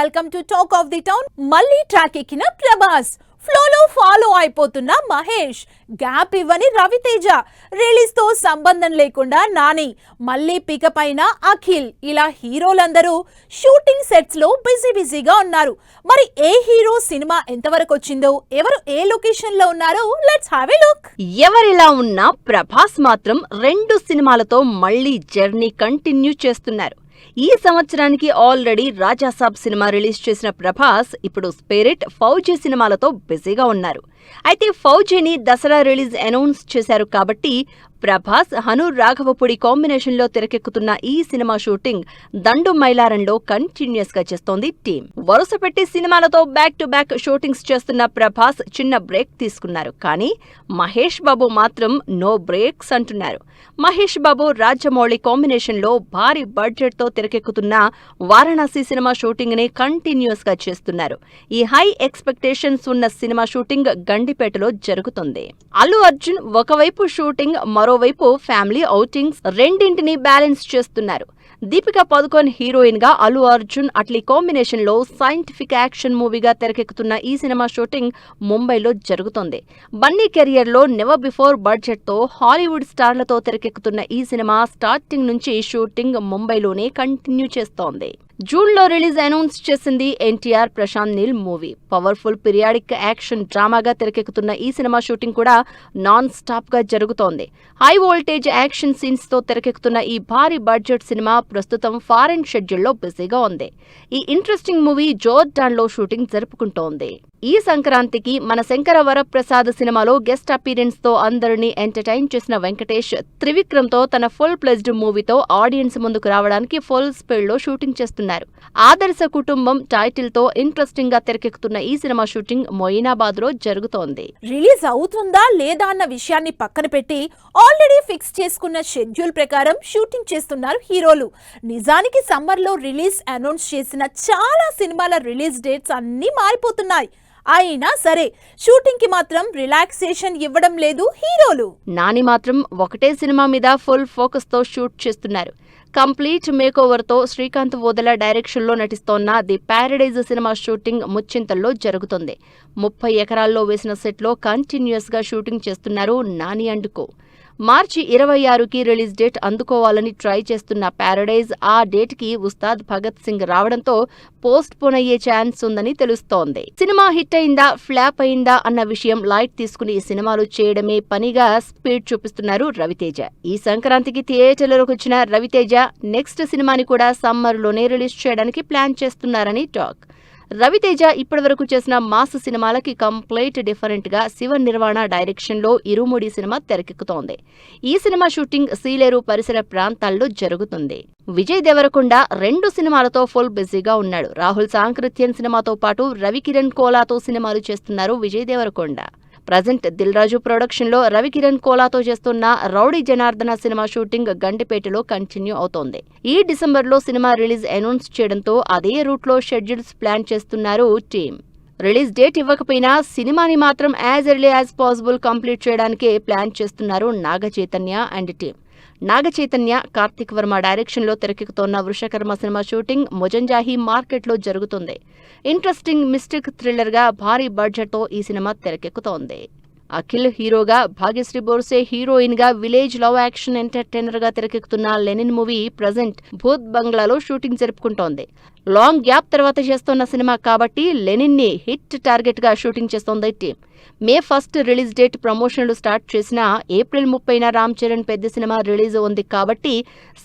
Welcome to talk of the town. మళ్ళీ track ఎక్కిన ప్రభాస్, ఫ్లోలో ఫాలో అయిపోతున్న మహేష్, గ్యాప్ ఇవ్వని రవితేజ, రిలీజ్ తో సంబంధం లేకుండా నాని, మళ్ళీ పికప్ అయిన అఖిల్, ఇలా హీరోలందరూ షూటింగ్ సెట్స్ లో బిజీగా ఉన్నారు. మరి ఏ హీరో సినిమా ఎంతవరకు వచ్చిందో, ఎవరు ఏ లొకేషన్ లో ఉన్నారో లెట్స్ హావ్ ఎ లుక్. ఎవరిలా ఉన్నా ప్రభాస్ మాత్రం 2 సినిమాలతో మళ్ళీ జర్నీ కంటిన్యూ చేస్తున్నారు. ఈ సంవత్సరానికి ఆల్రెడీ రాజాసాబ్ సినిమా రిలీజ్ చేసిన ప్రభాస్ ఇప్పుడు స్పిరిట్, ఫౌజీ సినిమాలతో బిజీగా ఉన్నారు. అయితే ఫౌజీని దసరా రిలీజ్ అనౌన్స్ చేశారు కాబట్టి ప్రభాస్, హను రాఘవపూడి కాంబినేషన్లో తెరకెక్కుతున్న ఈ సినిమా షూటింగ్ దండు మైలారంలో కంటిన్యూస్ గా చేస్తోంది టీం. వరుసపెట్టి సినిమాలతో బ్యాక్ టు బ్యాక్ షూటింగ్స్ చేస్తున్న ప్రభాస్ చిన్న బ్రేక్ తీసుకున్నారు. కానీ మహేష్ బాబు మాత్రం నో బ్రేక్స్ అంటున్నారు. మహేష్ బాబు, రాజమౌళి కాంబినేషన్లో భారీ బడ్జెట్ తో తెరకెక్కుతున్న వారణాసి సినిమా షూటింగ్ ని కంటిన్యూస్ గా చేస్తున్నారు. ఈ హై ఎక్స్పెక్టేషన్స్ ఉన్న సినిమా షూటింగ్ గండిపేటలో జరుగుతుంది. అల్లు అర్జున్ ఒకవైపు షూటింగ్, మరోవైపు ఫ్యామిలీ ఔటింగ్స్ రెండింటినీ బ్యాలెన్స్ చేస్తున్నారు. దీపికా పదుకొన్ హీరోయిన్ గా, అల్లు అర్జున్ అట్లీ కాంబినేషన్ లో సైంటిఫిక్ యాక్షన్ మూవీగా తెరకెక్కుతున్న ఈ సినిమా షూటింగ్ ముంబైలో జరుగుతోంది. బన్నీ కెరియర్ లో నెవర్ బిఫోర్ బడ్జెట్ తో హాలీవుడ్ స్టార్లతో తెరకెక్కుతున్న ఈ సినిమా స్టార్టింగ్ నుంచి షూటింగ్ ముంబైలోనే కంటిన్యూ చేస్తోంది. జూన్ లో రిలీజ్ అనౌన్స్ చేసింది NTR, Prashanth Neel movie. Powerful periodic action డ్రామాగా తెరకెక్కుతున్న ఈ సినిమా షూటింగ్ కూడా నాన్ స్టాప్ గా జరుగుతోంది. హై వోల్టేజ్ యాక్షన్ సీన్స్ తో తెరకెక్కుతున్న ఈ భారీ బడ్జెట్ సినిమా ప్రస్తుతం ఫారెన్ షెడ్యూల్లో బిజీగా ఉంది. ఈ ఇంట్రెస్టింగ్ మూవీ జోర్డాన్ లో షూటింగ్ జరుపుకుంటోంది. ఈ సంక్రాంతికి మన శంకర వరప్రసాద్ సినిమాలో గెస్ట్ అపీరెన్స్ తో అందరినీ ఎంటర్టైన్ చేసిన వెంకటేష్, త్రివిక్రమ్ తో తన ఫుల్ ప్లెజ్డ్ మూవీతో ఆడియన్స్ ముందుకు రావడానికి ఫుల్ స్పీడ్ లో షూటింగ్ చేస్తున్నారు. ఆదర్శ కుటుంబం టైటిల్ తో ఇంట్రెస్టింగ్ గా తెరకెక్కుతున్న ఈ సినిమా షూటింగ్ మొయినాబాద్ లో జరుగుతోంది. రిలీజ్ అవుతుందా లేదా అన్న విషయాన్ని పక్కన పెట్టి ఆల్రెడీ ఫిక్స్ చేసుకున్న షెడ్యూల్ ప్రకారం షూటింగ్ చేస్తున్నారు హీరోలు. నిజానికి సమ్మర్ లో రిలీజ్ అనౌన్స్ చేసిన చాలా సినిమాల రిలీజ్ డేట్స్ అన్నీ మారిపోతున్నాయి. అయినా సరే షూటింగ్ కి మాత్రం రిలాక్సేషన్ ఇవ్వడం లేదు హీరోలు. నాని మాత్రం ఒకటే సినిమా మీద ఫుల్ ఫోకస్ తో షూట్ చేస్తున్నారు. కంప్లీట్ మేకోవర్ తో శ్రీకాంత్ వోదల డైరెక్షన్ లో నటిస్తోన్న ది ప్యారడైజ్ సినిమా షూటింగ్ ముచ్చింతల్లో జరుగుతుంది. 30 ఎకరాల్లో వేసిన సెట్ లో కంటిన్యూస్ గా షూటింగ్ చేస్తున్నారు నాని అండ్ కో. మార్చి 26కి రిలీజ్ డేట్ అందుకోవాలని ట్రై చేస్తున్న ప్యారడైజ్ ఆ డేట్ కి ఉస్తాద్ భగత్ సింగ్ రావడంతో పోస్ట్ పోన్ అయ్యే ఛాన్స్ ఉందని తెలుస్తోంది. సినిమా హిట్ అయిందా, ఫ్లాప్ అయిందా అన్న విషయం లైట్ తీసుకుని ఈ సినిమాలు చేయడమే పనిగా స్పీడ్ చూపిస్తున్నారు రవితేజ. ఈ సంక్రాంతికి థియేటర్లోకి వచ్చిన రవితేజ నెక్స్ట్ సినిమాని కూడా సమ్మర్ లోనే రిలీజ్ చేయడానికి ప్లాన్ చేస్తున్నారని టాక్. రవితేజ ఇప్పటివరకు చేసిన మాస్ సినిమాలకి కంప్లీట్ డిఫరెంట్ గా శివ నిర్వాణ డైరెక్షన్ లో ఇరుముడి సినిమా తెరకెక్కుతోంది. ఈ సినిమా షూటింగ్ సీలేరు పరిసర ప్రాంతాల్లో జరుగుతుంది. విజయ్ దేవరకొండ 2 సినిమాలతో ఫుల్ బిజీగా ఉన్నాడు. రాహుల్ సాంకృత్యన్ సినిమాతో పాటు రవికిరణ్ కోలాతో సినిమాలు చేస్తున్నారు విజయ్ దేవరకొండ. ప్రజెంట్ దిల్ రాజు ప్రొడక్షన్ లో రవికిరణ్ కోలాతో చేస్తున్న రౌడీ జనార్దన సినిమా షూటింగ్ గండిపేటలో కంటిన్యూ అవుతోంది. ఈ డిసెంబర్ లో సినిమా రిలీజ్ అనౌన్స్ చేయడంతో అదే రూట్ లో షెడ్యూల్స్ ప్లాన్ చేస్తున్నారు టీం. రిలీజ్ డేట్ ఇవ్వకపోయినా సినిమాని మాత్రం as early as possible complete చేయడానికే ప్లాన్ చేస్తున్నారు Naga Chaitanya and team. Naga Chaitanya, Karthik Varma direction లో తెరకెక్కుతోన్న వృషకర్మ సినిమా షూటింగ్ మొజంజాహి మార్కెట్ లో జరుగుతుంది. ఇంట్రెస్టింగ్ మిస్టిక్ థ్రిల్లర్ గా భారీ బడ్జెట్ తో ఈ సినిమా తెరకెక్కుతోంది. అఖిల్ హీరోగా, భాగ్యశ్రీ బోర్సే హీరోయిన్ గా విలేజ్ లవ్ యాక్షన్ ఎంటర్టైనర్ గా తెరకెక్కుతున్న లెనిన్ మూవీ ప్రజెంట్ భూత్ బంగ్లాలో షూటింగ్ జరుపుకుంటోంది. లాంగ్ గ్యాప్ తర్వాత చేస్తోన్న సినిమా కాబట్టి లెనిన్ ని హిట్ టార్గెట్ గా షూటింగ్ చేస్తోంది టీం. మే 1 రిలీజ్ డేట్ ప్రమోషన్లు స్టార్ట్ చేసిన ఏప్రిల్ 30న రామ్ చరణ్ పెద్ద సినిమా రిలీజ్ ఉంది కాబట్టి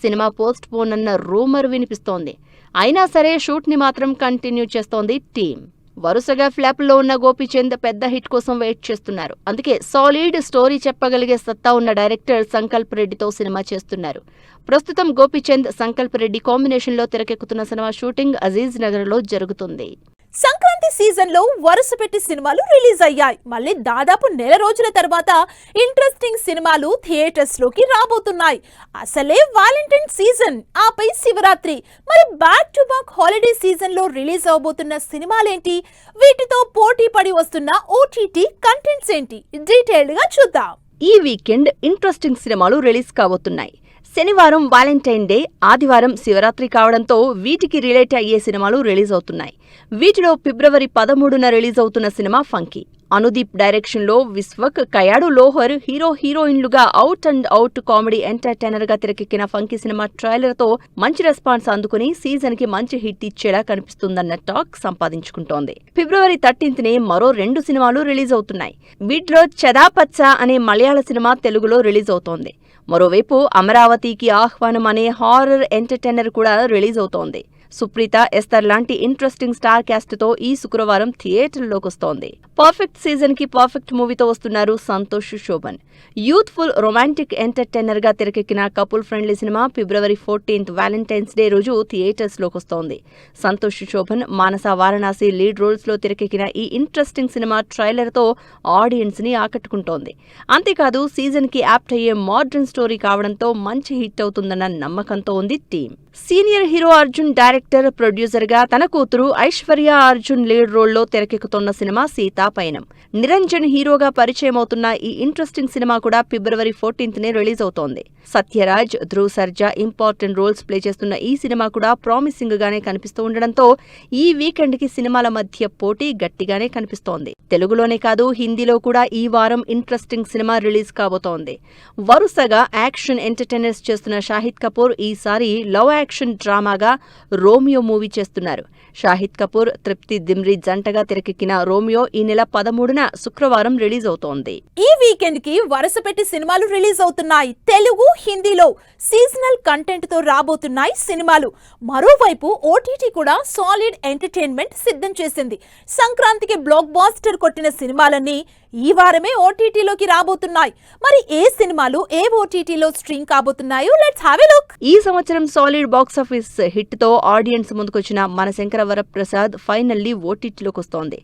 సినిమా పోస్ట్ పోన్ అన్న రూమర్ వినిపిస్తోంది. అయినా సరే షూట్ ని మాత్రం కంటిన్యూ చేస్తోంది టీం. వరుసగా ఫ్లాప్ లో ఉన్న గోపీచంద్ పెద్ద హిట్ కోసం వెయిట్ చేస్తున్నారు. అందుకే సాలిడ్ స్టోరీ చెప్పగలిగే సత్తా ఉన్న డైరెక్టర్ సంకల్ప్ రెడ్డితో సినిమా చేస్తున్నారు. ప్రస్తుతం గోపీచంద్, సంకల్ప్ రెడ్డి కాంబినేషన్ లో తెరకెక్కుతున్న సినిమా షూటింగ్ అజీజ్ నగర్ లో జరుగుతుంది. సంక్రాంతి సీజన్ లో వరుస పెట్టి సినిమాలు రిలీజ్ అయ్యాయి. మళ్ళీ దాదాపు నెల రోజుల తర్వాత ఇంట్రెస్టింగ్ సినిమాలు థియేటర్స్ లోకి రాబోతున్నాయి. అసలే వాలంటైన్ సీజన్, ఆపై శివరాత్రి. మరి back to back holiday season లో రిలీజ్ అవబోతున్న సినిమాలేంటి, వీటితో పోటీ పడి వస్తున్న ఓటీటీ కంటెంట్స్ ఏంటి, డీటెయిల్డ్ గా చూద్దాం. ఈ వీకెండ్ ఇంట్రెస్టింగ్ సినిమాలు రిలీజ్ కాబోతున్నాయి. శనివారం వాలెంటైన్ డే, ఆదివారం శివరాత్రి కావడంతో వీటికి రిలేట్ అయ్యే సినిమాలు రిలీజ్ అవుతున్నాయి. వీటిలో ఫిబ్రవరి 13న రిలీజ్ అవుతున్న సినిమా ఫంకీ. అనుదీప్ డైరెక్షన్లో విశ్వక్, కయాడు లోహర్ హీరోయిన్లుగా out and out comedy entertainer గా తెరకెక్కిన ఫంకీ సినిమా ట్రైలర్ తో మంచి రెస్పాన్స్ అందుకుని సీజన్ కి మంచి హిట్ ఇచ్చేలా కనిపిస్తుందన్న టాక్ సంపాదించుకుంటోంది. ఫిబ్రవరి 13నే మరో 2 సినిమాలు రిలీజ్ అవుతున్నాయి. వీటిలో చదాపచ్చ అనే మలయాళ సినిమా తెలుగులో రిలీజ్ అవుతోంది. మరోవైపు అమరావతికి ఆహ్వానం అనే హారర్ ఎంటర్టైనర్ కూడా రిలీజ్ అవుతోంది. సుప్రీత, ఎస్తర్ లాంటి ఇంట్రెస్టింగ్ స్టార్ క్యాస్ట్ తో ఈ శుక్రవారం థియేటర్లోకి వస్తోంది. పర్ఫెక్ట్ సీజన్ కి పర్ఫెక్ట్ మూవీతో వస్తున్నారు Santosh Sobhan. Youthful romantic entertainer గా తెరకెక్కిన కపుల్ ఫ్రెండ్లీ సినిమా ఫిబ్రవరి 14th వాలెంటైన్స్ డే రోజు థియేటర్స్ లోకి వస్తోంది. సంతోష్ శోభన్, మానస వారణాసి లీడ్ రోల్స్ లో తెరకెక్కిన ఈ ఇంట్రెస్టింగ్ సినిమా ట్రైలర్ తో ఆడియన్స్ ని ఆకట్టుకుంటోంది. అంతేకాదు సీజన్ కి యాప్ట్ అయ్యే మోడర్న్ స్టోరీ కావడంతో మంచి హిట్ అవుతుందన్న నమ్మకంతో ఉంది team. Senior hero Arjun director, producer గా తన కూతురు ఐశ్వర్య అర్జున్ లీడ్ రోల్లో తెరకెక్కుతున్న సినిమా సీతాపయనం. నిరంజన్ హీరోగా పరిచయమవుతున్న ఈ ఇంట్రెస్టింగ్ సినిమా కూడా ఫిబ్రవరి 14నే రిలీజ్ అవుతోంది. Sathyaraj, Dhruv Sarja important roles play చేస్తున్న ఈ సినిమా కూడా ప్రామిసింగ్ గానే కనిపిస్తూ ఉండడంతో ఈ వీకెండ్ కి సినిమాల మధ్య పోటీ గట్టిగానే కనిపిస్తోంది. తెలుగులోనే కాదు, హిందీలో కూడా ఈ వారం ఇంట్రెస్టింగ్ సినిమా రిలీజ్ కాబోతోంది. వరుసగా యాక్షన్ ఎంటర్టైనర్స్ చేస్తున్న షాహిద్ కపూర్ ఈసారి లవ్ యాక్షన్ డ్రామాగా రోమియో మూవీ చేస్తున్నారు. షాహిద్ కపూర్, తృప్తి దిమ్రీ జంటగా తెరకెక్కిన రోమియో ఈ నెల 13న శుక్రవారం రిలీజ్ అవుతోంది. ఈ వీకెండ్ కి వరుస పెట్టి సినిమాలు రిలీజ్ అవుతున్నాయి. తెలుగు, హిందీలో సీజనల్ కంటెంట్ తో రాబోతున్నాయి సినిమాలు. మరోవైపు ఓటీటీ కూడా సాలిడ్ ఎంటర్టైన్మెంట్ సిద్ధం చేసింది. సంక్రాంతికి బ్లాక్ బాస్టర్ కొట్టిన సినిమాలన్నీ ఈ వారమే ఓటీటీలోకి రాబోతున్నాయి. మరి ఏ సినిమాలు ఏ ఓటీటీలో స్ట్రీమ్ కాబోతున్నాయో లెట్స్ హావ్ ఎ లుక్. ఈ సంవత్సరం సాలిడ్ బాక్సాఫీస్ హిట్ తో ఆడియన్స్ ముందుకొచ్చిన మనశంకర వరప్రసాద్ ఫైనల్లీ ఓటీటీలోకి వస్తోంది.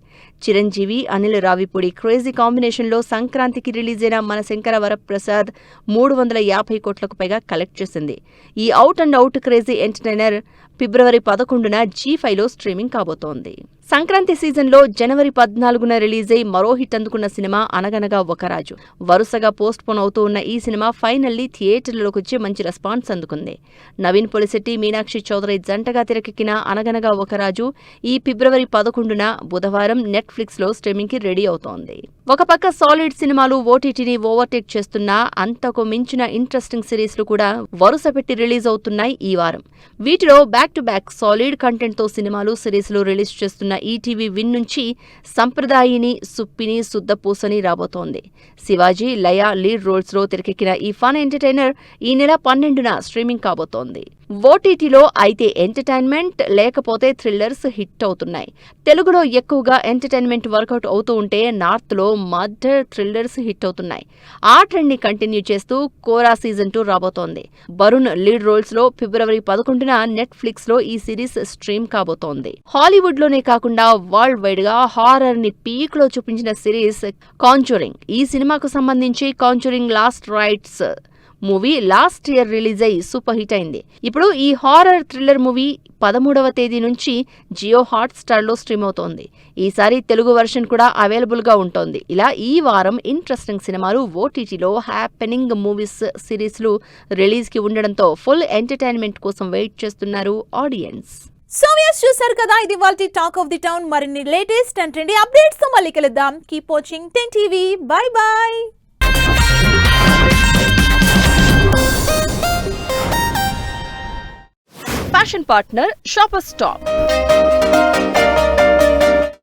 చిరంజీవి, అనిల్ రావిపూడి క్రేజీ కాంబినేషన్ లో సంక్రాంతికి రిలీజ్ అయిన మనశంకర వరప్రసాద్ 350 కోట్లకు పైగా కలెక్ట్ చేసింది. ఈ out and out crazy entertainer February 11న G5లో స్ట్రీమింగ్ కాబోతోంది. సంక్రాంతి సీజన్లో జనవరి 14న రిలీజ్ అయి మరో హిట్ అందుకున్న సినిమా అనగనగా ఒక రాజు. వరుసగా పోస్ట్ పోన్ అవుతూ ఉన్న ఈ సినిమా ఫైనల్లీ థియేటర్లోకి వచ్చి మంచి రెస్పాన్స్ అందుకుంది. నవీన్ పొలిశెట్టి, మీనాక్షి చౌదరి జంటగా తెరకెక్కిన అనగనగా ఒక రాజు ఈ ఫిబ్రవరి 11న బుధవారం నెట్ఫ్లిక్స్లో స్ట్రీమింగ్కి రెడీ అవుతోంది. ఒక పక్క సాలిడ్ సినిమాలు ఓటీటీని ఓవర్టేక్ చేస్తున్నా అంతకు మించిన ఇంట్రెస్టింగ్ సిరీస్లు కూడా వరుస పెట్టి రిలీజ్ అవుతున్నాయి ఈ వారం. వీటిలో బ్యాక్ టు బ్యాక్ సాలిడ్ కంటెంట్తో సినిమాలు, సిరీస్లు రిలీజ్ చేస్తున్న ఈటీవీ విన్ నుంచి సంప్రదాయిని, సుప్పిని, శుద్ధపూసని రాబోతోంది. శివాజీ, లయ లీడ్ రోల్స్ లో తెరకెక్కిన ఈ ఫన్ ఎంటర్టైనర్ ఈ నెల 12న స్ట్రీమింగ్ కాబోతోంది. ఓటీటీలో అయితే ఎంటర్టైన్మెంట్ లేకపోతే థ్రిల్లర్స్ హిట్ అవుతున్నాయి. తెలుగులో ఎక్కువగా ఎంటర్టైన్మెంట్ వర్కౌట్ అవుతూ ఉంటే నార్త్ లో మర్డర్ థ్రిల్లర్స్ హిట్ అవుతున్నాయి. ఆ ట్రెండ్ ని కంటిన్యూ చేస్తూ కోరా సీజన్ 2 రాబోతోంది. వరుణ్ లీడ్ రోల్స్ లో ఫిబ్రవరి 11న నెట్ఫ్లిక్స్ లో ఈ సిరీస్ స్ట్రీమ్ కాబోతోంది. హాలీవుడ్ లోనే కాకుండా వరల్డ్ వైడ్ గా హారర్ ని పీక్ లో చూపించిన సిరీస్ కాంజూరింగ్. ఈ సినిమాకు సంబంధించి Conjuring last rights movie last year release అయి సూపర్ హిట్ అయింది. ఇప్పుడు ఈ హారర్ థ్రిల్లర్ మూవీ 13వ తేదీ నుంచి జియో హాట్స్టార్ లో స్ట్రీమ్ అవుతోంది. ఈసారి తెలుగు వర్షన్ కూడా అవైలబుల్ గా ఉంటుంది. ఇలా ఈ వారం ఇంట్రెస్టింగ్ సినిమాలు ఓటీటీలో హ్యాపెనింగ్ మూవీస్, సిరీస్లు రిలీజ్ కి ఉండడంతో ఫుల్ ఎంటర్టైన్మెంట్ కోసం వెయిట్ చేస్తున్నారు ఆడియన్స్. సో వ్యూస్, చూసారు కదా, ఇది వాల్టి టాక్ ఆఫ్ ది టౌన్. మరిన్ని లేటెస్ట్ అండ్ ట్రెండీ అప్డేట్స్ తో మళ్ళీ కలుద్దాం. Keep watching 10 TV. By by. Fashion partner Shoppers Stop.